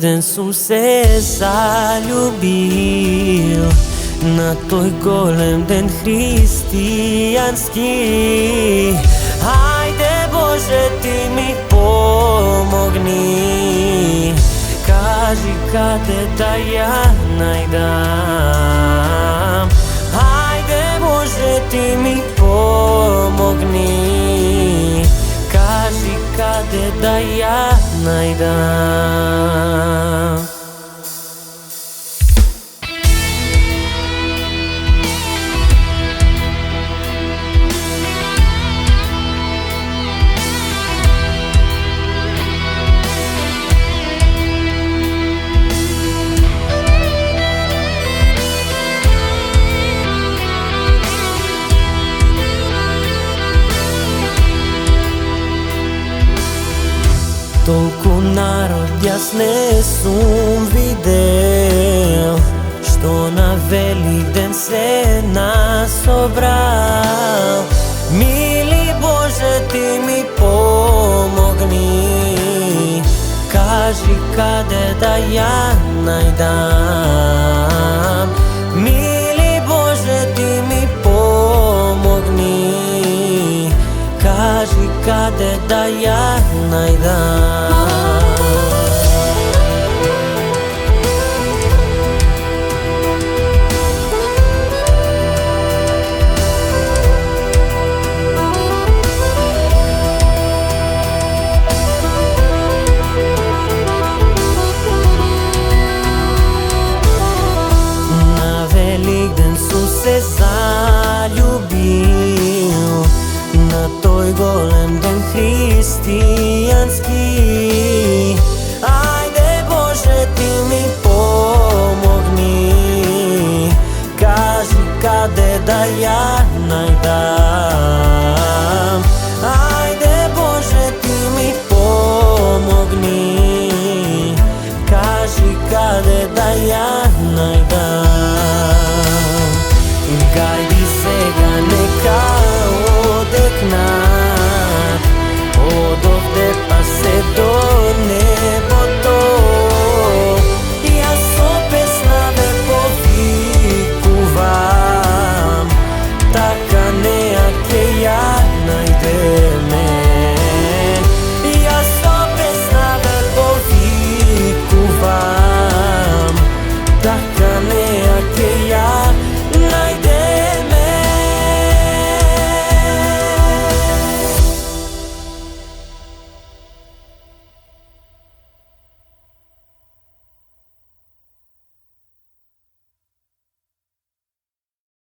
Великден сум се заљубил на тој голем ден христијански. Ајде Боже, ти ми помогни, кажи каде да ја најдам. Ајде Боже, ти ми помогни, кажи каде да ја најдам. Толку народ јас не сум видел, што на Великден се нас собрал. Мили Боже, ти ми помогни, кажи каде да ја најдам. Мили Боже, ти ми помогни, кажи каде да ја најдам. На Великден сум се заљубил на тој голем ден христијански. Ајде Боже, ти ми помогни, кажи каде да ја најдам. Ајде Боже, ти ми помогни, кажи каде да ја најдам.